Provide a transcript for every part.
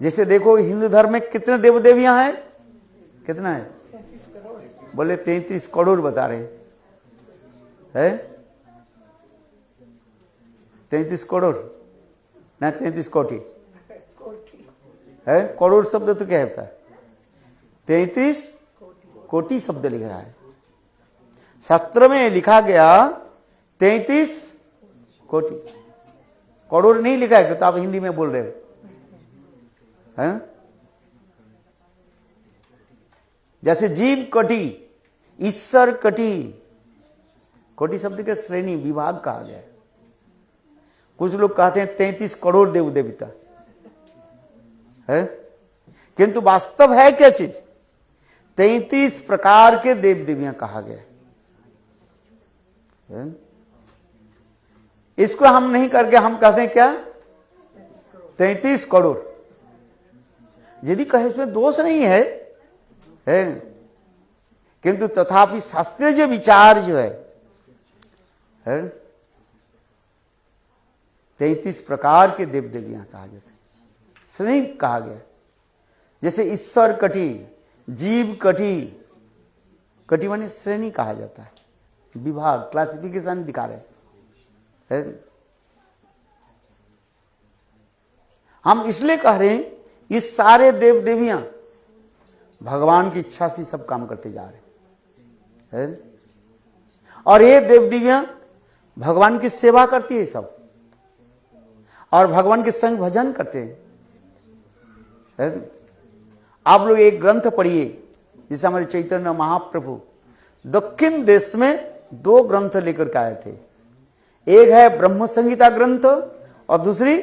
जैसे देखो हिंदू धर्म में कितने देव देवियां हैं, कितना है? बोले 33 करोड़ बता रहे हैं। 33 करोड़ ना 33 कोटि है। करोड़ शब्द तो क्या होता है? 33 कोटि शब्द लिखा है शास्त्र में, लिखा गया 33 कोटि, करोड़ नहीं लिखा है। तो आप हिंदी में बोल रहे हो हैं? जैसे जीव कोटि, ईश्वर कोटि, कोटि शब्द के श्रेणी विभाग कहा गया है। कुछ लोग कहते हैं 33 करोड़ देव देवता है, किंतु वास्तव है क्या चीज? 33 प्रकार के देव देवियां कहा गया है। इसको हम नहीं करके हम कहते हैं क्या? 33 करोड़। यदि कहे इसमें दोष नहीं है, किंतु तथापि शास्त्रीय जो विचार जो है 33 प्रकार के देव देवियां कहा जाता है, श्रेणी कहा गया। जैसे ईश्वर कटी, जीव कटी, कटी माने श्रेणी कहा जाता है, विभाग, क्लासिफिकेशन दिखा रहे हैं। हम इसलिए कह रहे हैं ये सारे देव देवियां भगवान की इच्छा से सब काम करते जा रहे हैं, और ये देव देवियां भगवान की सेवा करती है सब, और भगवान के संग भजन करते हैं। आप लोग एक ग्रंथ पढ़िए, जिसे हमारे चैतन्य महाप्रभु दक्षिण देश में 2 ग्रंथ लेकर के आए थे। एक है ब्रह्म संहिता ग्रंथ और दूसरी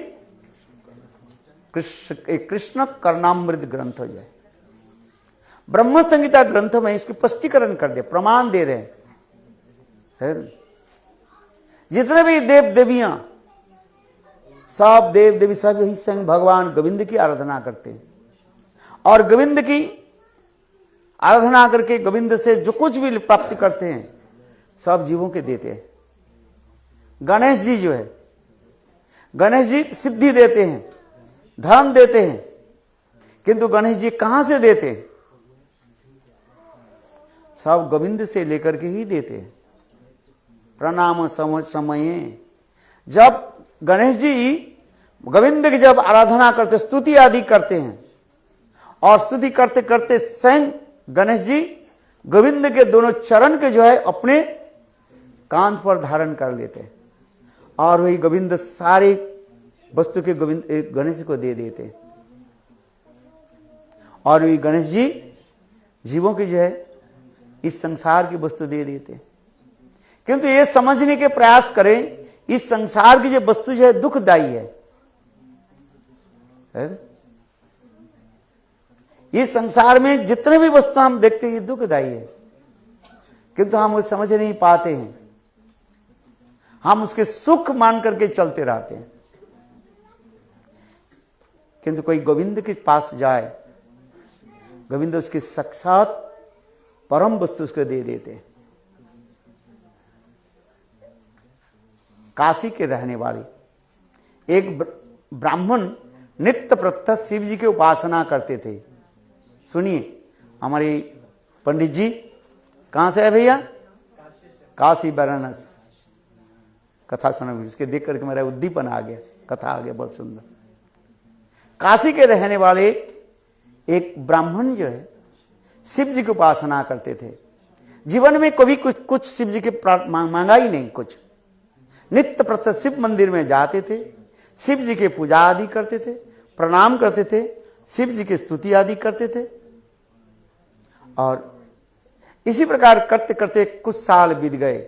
कृष्ण कर्णामृत ग्रंथ जो है। ब्रह्म संहिता ग्रंथ में इसकी स्पष्टीकरण कर दे, प्रमाण दे रहे हैं। जितने भी देव देवियां, सब देव देवी सब यही संग भगवान गोविंद की आराधना करते हैं, और गोविंद की आराधना करके गोविंद से जो कुछ भी प्राप्ति करते हैं सब जीवों के देते हैं। गणेश जी जो है, गणेश जी सिद्धि देते हैं, धन देते हैं, किंतु गणेश जी कहां से देते हैं? सब गोविंद से लेकर के ही देते हैं। प्रणाम समय, जब गणेश जी गोविंद की जब आराधना करते, स्तुति आदि करते हैं, और स्तुति करते करते स्वयं गणेश जी गोविंद के दोनों चरण के जो है अपने कांध पर धारण कर लेते हैं, और वही गोविंद सारे वस्तु के गोविंद गणेश को दे देते हैं, और वही गणेश जी जीवों की जो है इस संसार की वस्तु दे देते हैं। किंतु ये समझने के प्रयास करें, इस संसार की जो वस्तु जो है दुखदायी है। इस संसार में जितने भी वस्तु हम देखते हैं ये दुखदायी है, किंतु हम उसे समझ नहीं पाते हैं। हम उसके सुख मान करके चलते रहते हैं, किंतु कोई गोविंद के पास जाए, गोविंद उसकी साक्षात परम वस्तु उसको दे देते हैं। काशी के रहने वाले एक ब्राह्मण नित्य प्रत्यह शिव जी की उपासना करते थे। सुनिए, हमारे पंडित जी कहां से है भैया? काशी वाराणसी। कथा सुनो, इसके देख करके मेरा उद्दीपन आ गया, कथा आ गया, बहुत सुंदर। काशी के रहने वाले एक ब्राह्मण जो है शिव जी की उपासना करते थे। जीवन में कभी कुछ शिव जी के मांगा ही नहीं कुछ। नित्य प्रत्यह शिव मंदिर में जाते थे, शिव जी के पूजा आदि करते थे, प्रणाम करते थे, शिव जी की स्तुति आदि करते थे, और इसी प्रकार करते करते कुछ साल बीत गए।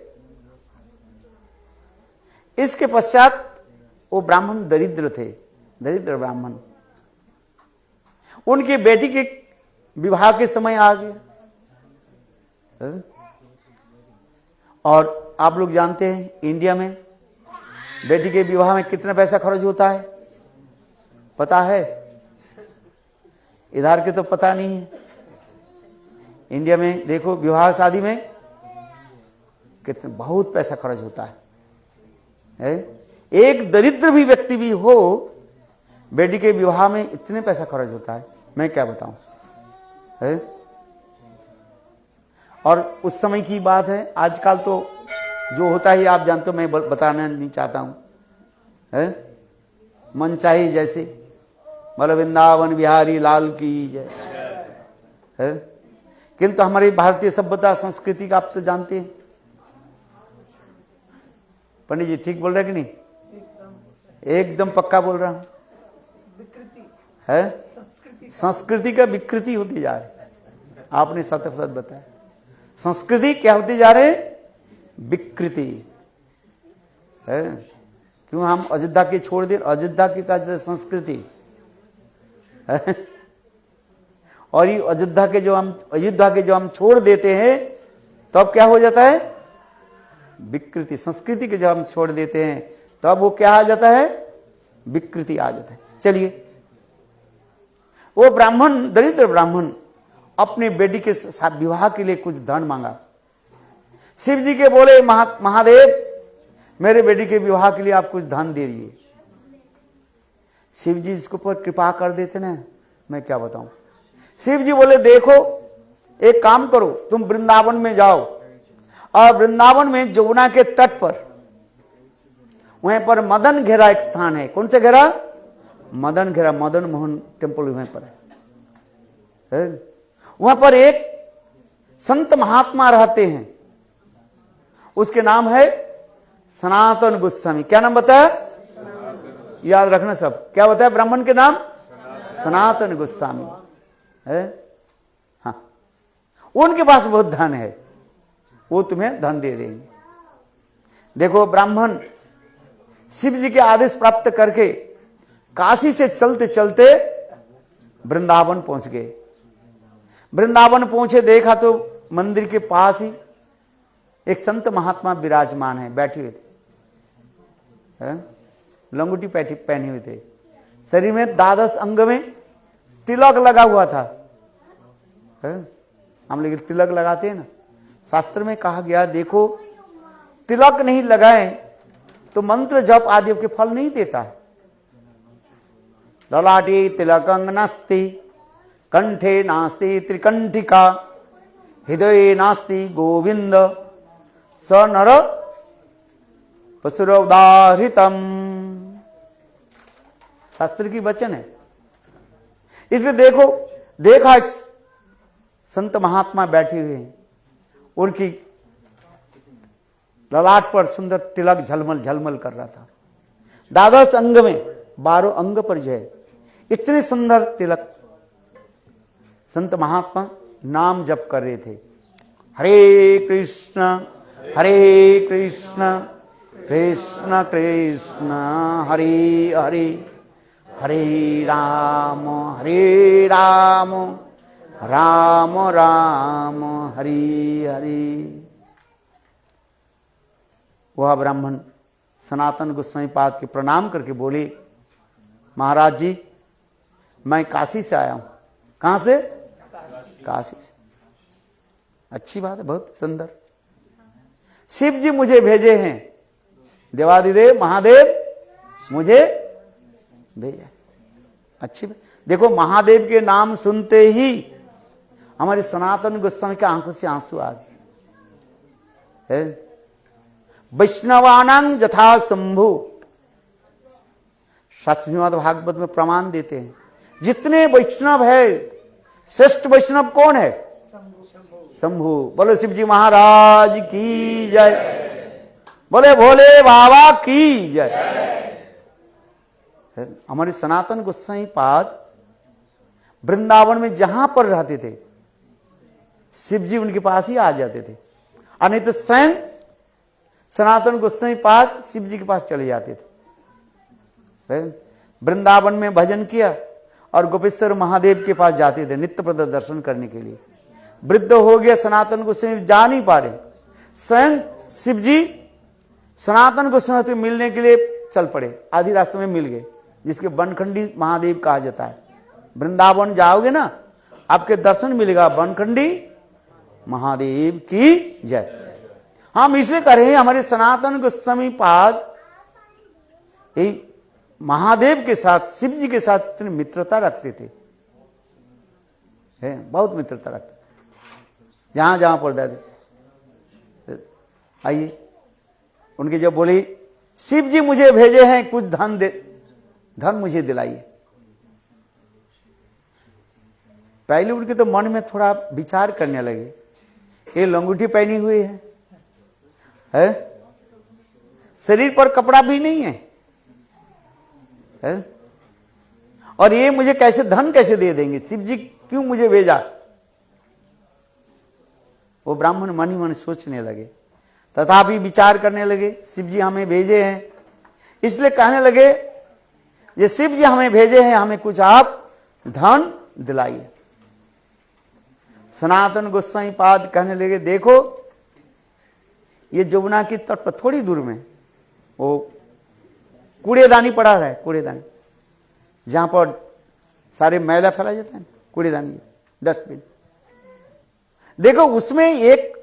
इसके पश्चात वो ब्राह्मण दरिद्र थे, दरिद्र ब्राह्मण। उनकी बेटी के विवाह के समय आ गया, और आप लोग जानते हैं इंडिया में बेटी के विवाह में कितना पैसा खर्च होता है, पता है? इधर के तो पता नहीं है। इंडिया में देखो विवाह शादी में कितना बहुत पैसा खर्च होता है। एक दरिद्र भी व्यक्ति भी हो, बेटी के विवाह में इतने पैसा खर्च होता है, मैं क्या बताऊं है? और उस समय की बात है, आजकल तो जो होता है आप जानते हो, मैं बताना नहीं चाहता हूं है? मन चाहिए जैसे, बोले वृंदावन बिहारी लाल की जय है। किंतु हमारी भारतीय सभ्यता संस्कृति का आप तो जानते हैं। पंडित जी ठीक बोल रहे कि नहीं? एकदम पक्का बोल रहा हूं है। संस्कृति का विकृति होती जा रही, आपने सत बताया। संस्कृति क्या होती जा रही? विकृति है। क्यों हम अयोध्या के छोड़ दे? अयोध्या की का संस्कृति है। और ये अयोध्या के जो हम छोड़ देते हैं तब क्या हो जाता है? विकृति। संस्कृति के जब हम छोड़ देते हैं तब वो क्या आ जाता है? विकृति आ जाता है। चलिए, वो ब्राह्मण, दरिद्र ब्राह्मण अपने बेटी के साथ विवाह के लिए कुछ धन मांगा। शिव जी के बोले, महादेव मेरे बेटी के विवाह के लिए आप कुछ धन दे दिए। शिव जी इसके ऊपर कृपा कर देते ना, मैं क्या बताऊं। शिव जी बोले, देखो एक काम करो, तुम वृंदावन में जाओ और वृंदावन में जमुना के तट पर, वहीं पर मदन घेरा एक स्थान है। कौन से घेरा? मदन घेरा, मदन मोहन टेम्पल वहीं पर है। वहां पर एक संत महात्मा रहते हैं, उसके नाम है सनातन गोस्वामी। क्या नाम बताया? याद रखना सब। क्या बताया? ब्राह्मण के नाम सनातन गोस्वामी है। हाँ, उनके पास बहुत धन है, वो तुम्हें धन दे देंगे। देखो, ब्राह्मण शिव जी के आदेश प्राप्त करके काशी से चलते चलते वृंदावन पहुंच गए। वृंदावन पहुंचे, देखा तो मंदिर के पास ही एक संत महात्मा विराजमान है, बैठे हुए थे, लंगोटी पहने हुए थे, शरीर में द्वादश अंग में तिलक लगा हुआ था। हम लोग तिलक लगाते हैं ना, शास्त्र में कहा गया, देखो तिलक नहीं लगाए तो मंत्र जप आदि के फल नहीं देता है। ललाटे तिलकं नास्ति, कंठे नास्ति त्रिकंठिका, हृदये नास्ति गोविंद, स नर पशुरवदाहृतम। शास्त्र की वचन है। इसलिए देखा एक संत महात्मा बैठे हुए हैं, उनकी ललाट पर सुंदर तिलक झलमल झलमल कर रहा था। द्वादश अंग में 12 अंग पर जो है इतने सुंदर तिलक, संत महात्मा नाम जप कर रहे थे। हरे कृष्ण कृष्ण कृष्ण हरे हरे, हरे राम राम राम हरे हरे। वह ब्राह्मण सनातन गोस्वामी पाद के प्रणाम करके बोले, महाराज जी मैं काशी से आया हूं। कहां से? काशी से। अच्छी बात है, बहुत सुंदर। शिव जी मुझे भेजे हैं, देवादिदेव महादेव मुझे भेजा। अच्छी बात। देखो, महादेव के नाम सुनते ही हमारे सनातन गोस्वामी के आंखों से आंसू आ गए। वैष्णवानां यथा शंभु, श्रीमद् भागवत में प्रमाण देते हैं, जितने वैष्णव है श्रेष्ठ वैष्णव कौन है? शंभु। बोले शिव जी महाराज की जय, बोले भोले बाबा की जय। हमारे सनातन गोस्वामी पाद वृंदावन में जहां पर रहते थे, शिव जी उनके पास ही आ जाते थे, और नहीं तो स्वयं सनातन गोस्वामी पाद शिव जी के पास चले जाते थे। वृंदावन में भजन किया और गोपेश्वर महादेव के पास जाते थे नित्य प्रद दर्शन करने के लिए। वृद्ध हो गया सनातन गोस्वामी, जा नहीं पा रहे, स्वयं शिव जी सनातन गोस्वामी से मिलने के लिए चल पड़े। आधी रास्ते में मिल गए, जिसके बनखंडी महादेव कहा जाता है। वृंदावन जाओगे ना, आपके दर्शन मिलेगा। बनखंडी महादेव की जय। हम इसलिए कह रहे हैं, हमारे सनातन गोस्वामी पाद यही महादेव के साथ, शिव जी के साथ इतनी मित्रता रखते थे, बहुत मित्रता रखते थे, जहां जहां पर दादे। आइए, उनके जब बोली शिव जी मुझे भेजे हैं, कुछ धन मुझे दिलाइए। पहले उनके तो मन में थोड़ा विचार करने लगे, ये लंगूठी पहनी हुई है? शरीर पर कपड़ा भी नहीं है? और ये मुझे कैसे धन कैसे दे देंगे? शिव जी क्यों मुझे भेजा? वो ब्राह्मण मन ही मन सोचने लगे, तथापि विचार करने लगे, शिव जी हमें भेजे हैं, इसलिए कहने लगे ये शिव जी हमें भेजे हैं, हमें कुछ आप धन दिलाइए। सनातन गोस्वामी पाद कहने लगे, देखो ये जमुना की तट पर थोड़ी दूर में वो कूड़ेदानी पड़ा है, कूड़ेदानी जहां पर सारे मैला फैला जाता है, कूड़ेदानी, डस्टबिन। देखो उसमें एक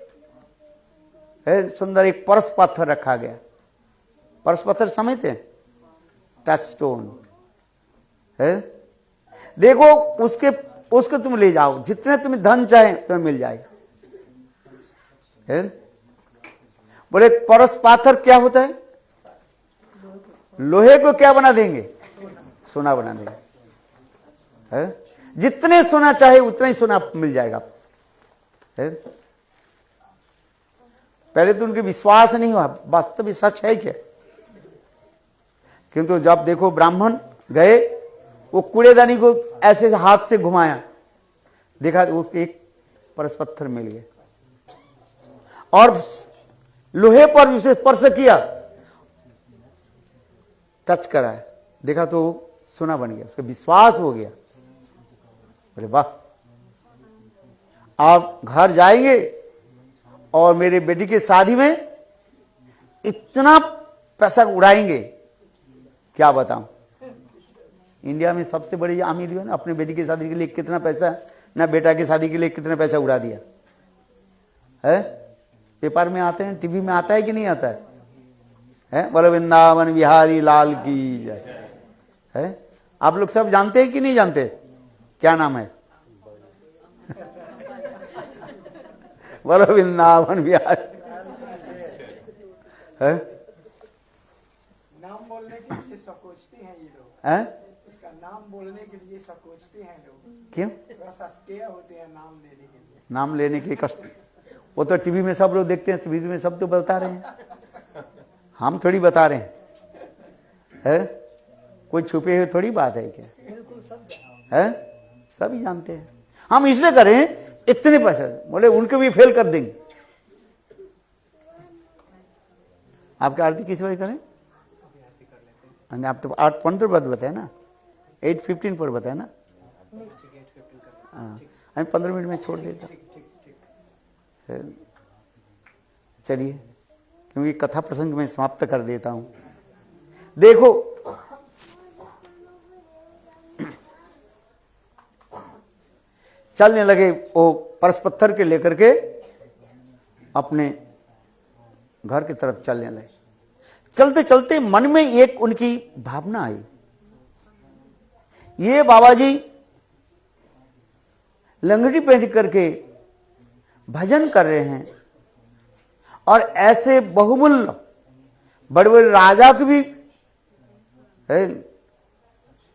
है सुंदर, एक परस पत्थर रखा गया। परस पत्थर समझते हैं? टच स्टोन है। देखो उसके तुम ले जाओ, जितने तुम्हें धन चाहे तुम्हें मिल जाए। बोले परस पत्थर क्या होता है? लोहे को क्या बना देंगे? सोना बना देंगे। जितने सोना चाहे उतना ही सोना मिल जाएगा। पहले तो उनके विश्वास नहीं हुआ, वास्तव सच है क्या? किंतु जब देखो ब्राह्मण गए, वो कूड़ेदानी को ऐसे हाथ से घुमाया, देखा तो उसके एक परस पत्थर मिल गया, और लोहे पर उसे स्पर्श किया, टच करा, देखा तो सोना बन गया, उसका विश्वास हो गया। अरे वाह, आप घर जाएंगे और मेरे बेटी की शादी में इतना पैसा उड़ाएंगे, क्या बताऊं। इंडिया में सबसे बड़ी अमीर है ना, अपने बेटी की शादी के लिए कितना पैसा, ना बेटा की शादी के लिए कितना पैसा उड़ा दिया है। पेपर में आते हैं, टीवी में आता है कि नहीं आता है? बोलो वृंदावन बिहारी लाल की जय है। आप लोग सब जानते हैं कि नहीं जानते? क्या नाम है? बोलो वृंदावन बिहारी है। नाम बोलने के लिए संकोचते हैं ये लोग, इसका नाम बोलने के लिए संकोचते हैं लोग। क्यों? थोड़ा सस्ते होते हैं नाम लेने के लिए। नाम लेने के लिए कष्ट, वो तो टीवी में सब लोग देखते हैं, टीवी में सब तो बता रहे हैं, हम थोड़ी बता रहे हैं। कोई छुपे हुए थोड़ी बात है क्या? बिल्कुल सब है, सभी जानते हैं। हम इसलिए करें इतने पैसे, बोले उनके भी फेल कर देंगे। आपकी आरती किस वजह करें? आप तो 8:15 पर बताए ना, 8:15 पर बताए ना। हाँ, हम 15 मिनट में छोड़ देता। चलिए, क्योंकि कथा प्रसंग में समाप्त कर देता हूं। देखो चलने लगे, वो परस पत्थर के लेकर के अपने घर की तरफ चलने लगे। चलते चलते मन में एक उनकी भावना आई, ये बाबा जी लंगड़ी पहन करके भजन कर रहे हैं, और ऐसे बहुमूल्य बड़े बड़े राजा को भी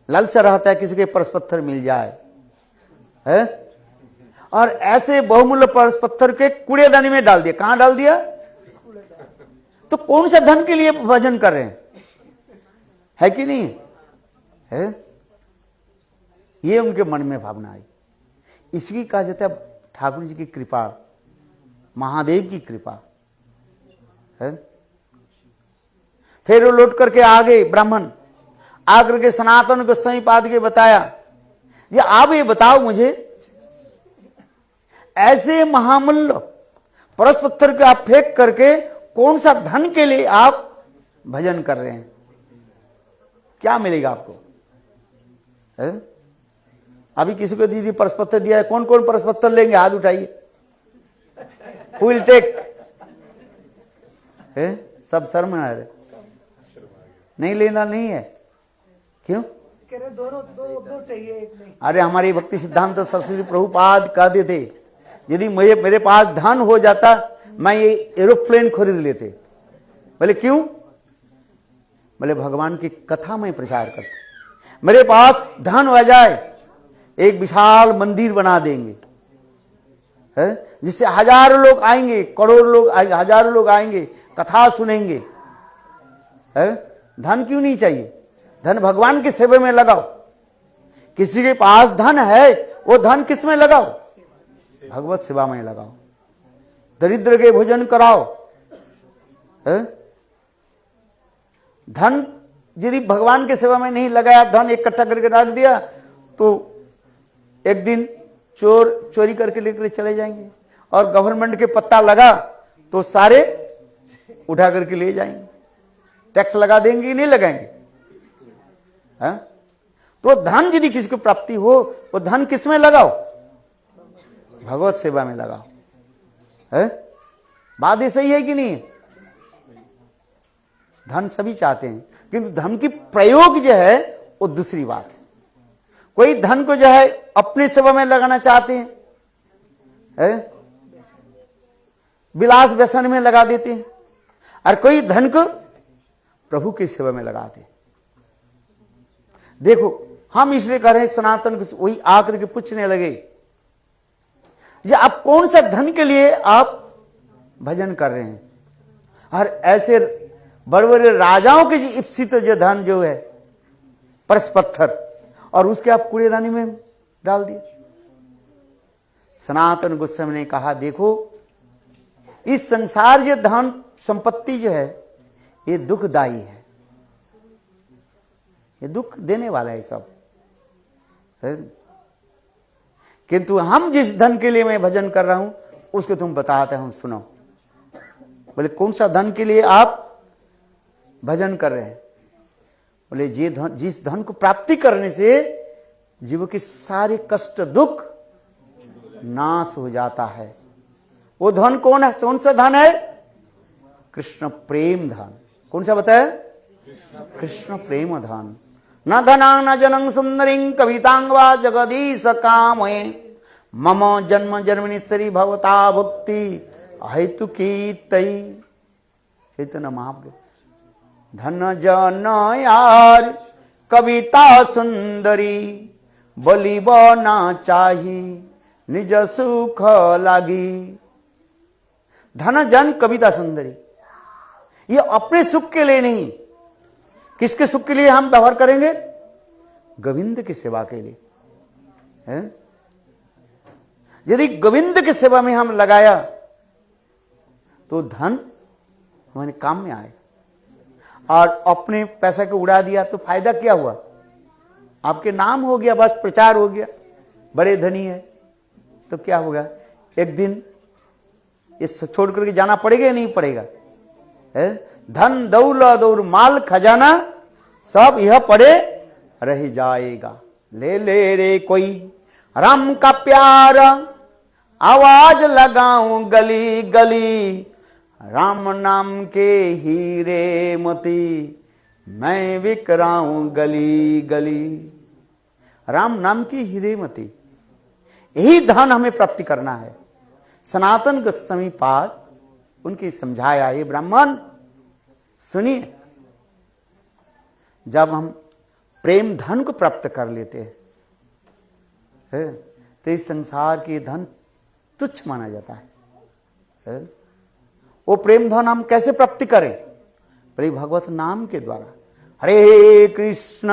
लालसा रहता है किसी के परस पत्थर मिल जाए है, और ऐसे बहुमूल्य परस पत्थर के कूड़ेदानी में डाल दिया। कहां डाल दिया? तो कौन सा धन के लिए भजन कर रहे हैं, है कि नहीं है? ये उनके मन में भावना आई। इसकी कहा जाता है ठाकुर जी की कृपा, महादेव की कृपा है। फिर वो लौट करके आ गए ब्राह्मण, आकर के सनातन गोस्वामी पाद के बताया, ये आप ये बताओ मुझे, ऐसे महामूल्य परस पत्थर को आप फेंक करके कौन सा धन के लिए आप भजन कर रहे हैं, क्या मिलेगा आपको है? अभी किसी को दीदी परस पत्थर दिया है, कौन कौन परस पत्थर लेंगे? हाथ उठाइए। Who will take? सब शर्म आ रहे, नहीं लेना नहीं है, क्यों? कह रहे दोनों दो चाहिए, एक नहीं। अरे हमारे भक्ति सिद्धांत सरस्वती प्रभुपाद कहते थे यदि मेरे पास धन हो जाता मैं ये एरोप्लेन खरीद लेते। बोले क्यों? बोले भगवान की कथा में प्रचार करते। मेरे पास धन हो जाए एक विशाल मंदिर बना देंगे, है जिससे हजारों लोग आएंगे, करोड़ों लोग आएंगे, हजारों लोग आएंगे, कथा सुनेंगे। है धन क्यों नहीं चाहिए? धन भगवान की सेवा में लगाओ। किसी के पास धन है वो धन किस में लगाओ? भगवत सेवा में लगाओ। दरिद्र के भोजन कराओ। है धन यदि भगवान की सेवा में नहीं लगाया, धन इकट्ठा करके रख दिया तो एक दिन चोर चोरी करके लेकर चले जाएंगे, और गवर्नमेंट के पत्ता लगा तो सारे उठा करके ले जाएंगे। टैक्स लगा देंगे कि नहीं लगाएंगे? है? तो धन यदि किसी को प्राप्ति हो वो धन किस में लगाओ? भगवत सेवा में लगाओ। है बात ये सही है कि नहीं? धन सभी चाहते हैं, किंतु धन की प्रयोग जो है वो दूसरी बात है। कोई धन को जो है अपनी सेवा में लगाना चाहते हैं, है? विलास व्यसन में लगा देते हैं, और कोई धन को प्रभु की सेवा में लगाते हैं। देखो हम इसलिए कह रहे हैं सनातन को, वही आकर के पूछने लगे ये आप कौन सा धन के लिए आप भजन कर रहे हैं? और ऐसे बड़े बड़े राजाओं के इप्सित जो धन जो है परस पत्थर, और उसके आप कूड़ेदानी में डाल दिए। सनातन गोस्वामी ने कहा देखो इस संसार जो धन संपत्ति जो है ये दुखदायी है, ये दुख देने वाला है सब। किंतु हम जिस धन के लिए मैं भजन कर रहा हूं उसको तुम बताते हूं, सुनो। बोले कौन सा धन के लिए आप भजन कर रहे हैं? बोले जिस धन को प्राप्ति करने से जीव के सारे कष्ट दुख नाश हो जाता है। वो धन कौन है? कौन सा धन है? कृष्ण प्रेम धन। कौन सा बताया? कृष्ण प्रेम धन। न धना न जनं सुंदरिं कवितांग वा जगदीश कामये मम जन्म जन्मनिश्चरी भवता भक्ति हेतु की तई। चैतन्य महाप्रभु। धन जन यार कविता सुंदरी बोलिब ना चाही निज सुख लागी। धन जन कविता सुंदरी, ये अपने सुख के लिए नहीं, किसके सुख के लिए हम व्यवहार करेंगे? गोविंद की सेवा के लिए। है यदि गोविंद की सेवा में हम लगाया तो धन हमारे काम में आए, और अपने पैसा को उड़ा दिया तो फायदा क्या हुआ? आपके नाम हो गया, बस प्रचार हो गया, बड़े धनी है, तो क्या होगा? एक दिन इस छोड़ करके जाना पड़ेगा या नहीं पड़ेगा? है धन दौलत और माल खजाना सब यह पड़े रह जाएगा। ले ले रे कोई राम का प्यार आवाज लगाऊं गली गली, राम नाम के हीरे मोती मैं बिकराऊं गली गली। राम नाम की हीरे मोती, यही धन हमें प्राप्ति करना है। सनातन गोस्वामी पाद उनकी समझाया, ये ब्राह्मण सुनिए, जब हम प्रेम धन को प्राप्त कर लेते हैं तो इस संसार के धन तुच्छ माना जाता है। वो प्रेम धन हम कैसे प्राप्ति करें? प्रे भगवत नाम के द्वारा। हरे कृष्ण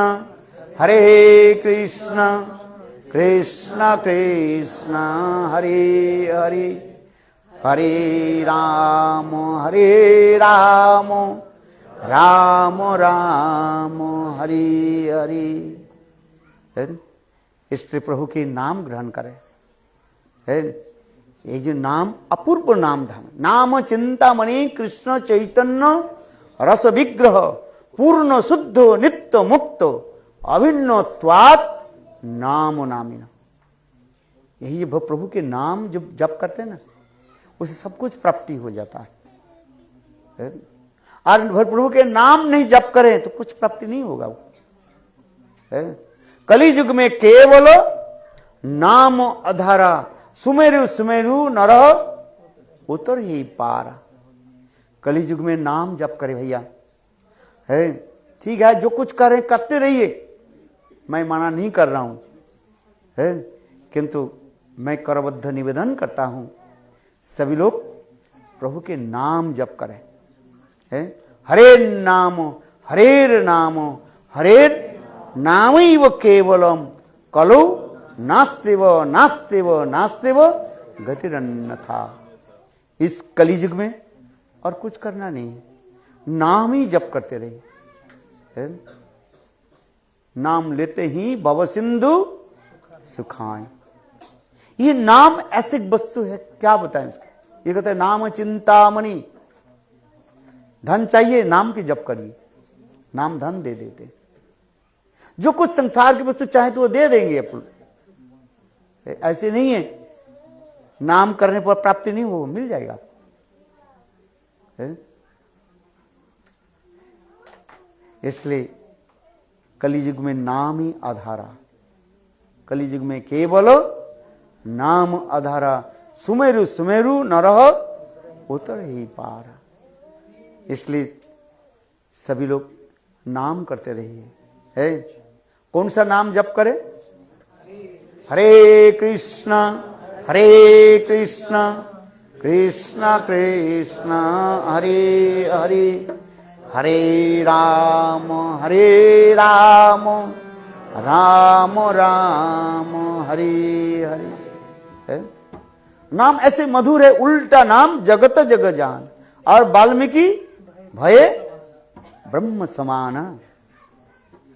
कृष्ण कृष्ण हरे हरे, हरे राम राम राम हरे हरे। इसलिए प्रभु के नाम ग्रहण करें। ये जो नाम अपूर्व नाम धाम, नाम चिंतामणि कृष्ण चैतन्य रस विग्रह पूर्ण शुद्ध नित्य मुक्त अभिन्नत्वात् नाम नामिना। यही प्रभु के नाम जो जप करते हैं ना, उसे सब कुछ प्राप्ति हो जाता है। और प्रभु के नाम नहीं जप करें तो कुछ प्राप्ति नहीं होगा। है। कली युग में केवल नाम अधारा, सुमेरु सुमेरु नर उतर ही पारा। कली युग में नाम जप करे भैया, है ठीक है, जो कुछ कर रहे करते रहिए, मैं मना नहीं कर रहा हूं, है, किंतु मैं करबद्ध निवेदन करता हूं सभी लोग प्रभु के नाम जप करें, है। हरे नाम हरेर नाम हरेर नामैव केवलम कलौ नास्तिव नास्तिव नास्तिव गतिरन्यथा। इस कलियुग में और कुछ करना नहीं है, नाम ही जप करते रहिए, है? नाम लेते ही भव सिंधु सुखाएं। ये नाम ऐसी वस्तु है, क्या बताएं इसका। ये कहते हैं नाम चिंतामणि, धन चाहिए नाम की जप करिए, नाम धन दे देते। जो कुछ संसार की वस्तु चाहे तो वो दे देंगे अपन, ऐसे नहीं है नाम करने पर प्राप्ति नहीं हो, मिल जाएगा आपको, है? इसलिए कलियुग में नाम ही आधारा, कलियुग में केवल नाम आधारा, सुमेरु सुमेरु नरह उतर ही पार। इसलिए सभी लोग नाम करते रहिए, है। कौन सा नाम जप करे? हरे कृष्णा कृष्ण कृष्ण हरे हरे, हरे राम राम राम हरे हरे, है? नाम ऐसे मधुर है, उल्टा नाम जगत जग जान, और वाल्मीकि भय ब्रह्म समान,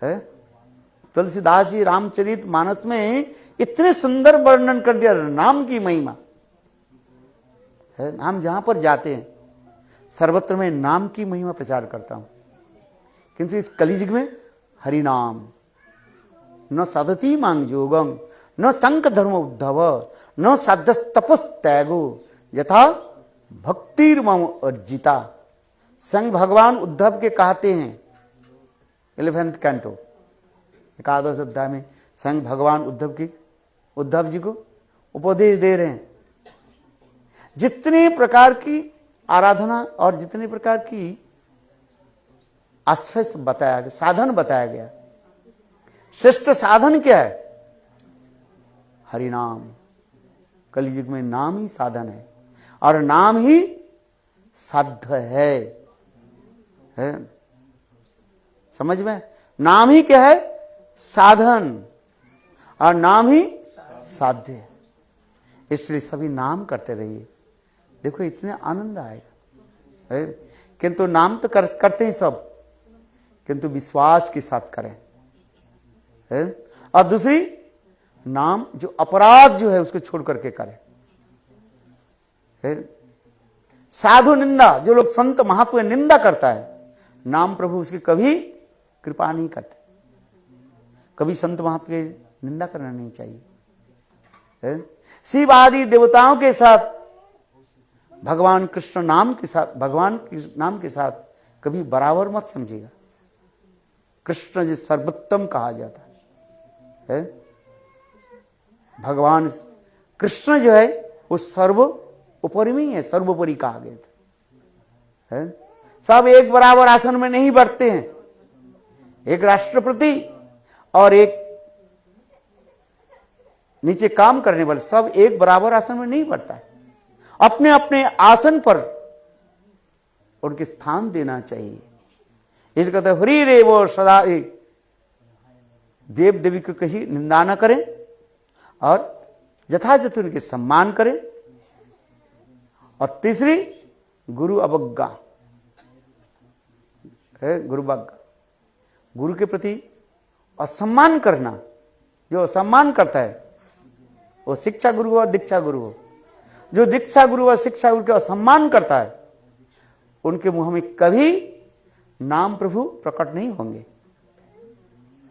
है। तुलसीदास जी रामचरित मानस में इतने सुंदर वर्णन कर दिया नाम की महिमा, है। हम जहां पर जाते हैं सर्वत्र में नाम की महिमा प्रचार करता हूं, किंतु इस कलियुग में हरि नाम न साधती मांग योगम न संक धर्म उद्धव न साध्य तपस त्यागो यथा भक्तिर्मम अर्जिता। संग भगवान उद्धव के कहते हैं 11th कैंटो एकादश अध्याय में, संग भगवान उद्धव जी को उपदेश दे रहे हैं। जितने प्रकार की आराधना और जितने प्रकार की आश्रय बताया गया, साधन बताया गया, श्रेष्ठ साधन क्या है? हरिनाम। कलियुग में नाम ही साधन है और नाम ही साध्य है। समझ में? नाम ही क्या है? साधन, और नाम ही साध्य है। इसलिए सभी नाम करते रहिए, देखो इतने आनंद आएगा, है? किंतु नाम तो करते ही सब, किंतु विश्वास के साथ करें, है? और दूसरी नाम जो अपराध जो है उसको छोड़ करके करें, है? साधु निंदा, जो लोग संत महात्मा निंदा करता है, नाम प्रभु उसकी कभी कृपा नहीं करते। कभी संत महात्मा की निंदा करना नहीं चाहिए, है? शिव आदि देवताओं के साथ, भगवान कृष्ण नाम के साथ, भगवान के नाम के साथ कभी बराबर मत समझिएगा। कृष्ण जी सर्वोत्तम कहा जाता है। भगवान कृष्ण जो है वो सर्वोपरि में है, सर्वोपरि कहा गया था, है? सब एक बराबर आसन में नहीं बैठते हैं। एक राष्ट्रपति और एक नीचे काम करने वाले सब एक बराबर आसन में नहीं बैठता है। अपने अपने आसन पर उनके स्थान देना चाहिए। इस कहते हरि रे वो सदा देव देवी को कहीं निंदा न करें और यथायथ उनके सम्मान करें। और तीसरी गुरु अवज्ञा है, गुरु अवज्ञा, गुरु के प्रति असम्मान करना। जो असम्मान करता है वो शिक्षा गुरु हो और दीक्षा गुरु हो। जो दीक्षा गुरु और शिक्षा गुरु का असम्मान करता है उनके मुंह में कभी नाम प्रभु प्रकट नहीं होंगे,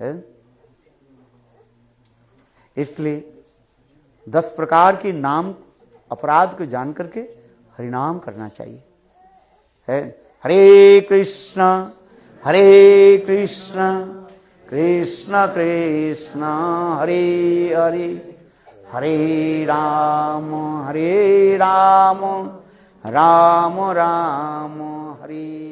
है? इसलिए 10 प्रकार के नाम अपराध को जान करके हरिनाम करना चाहिए, है? हरे कृष्ण कृष्ण कृष्ण हरे हरे हरे राम राम राम हरे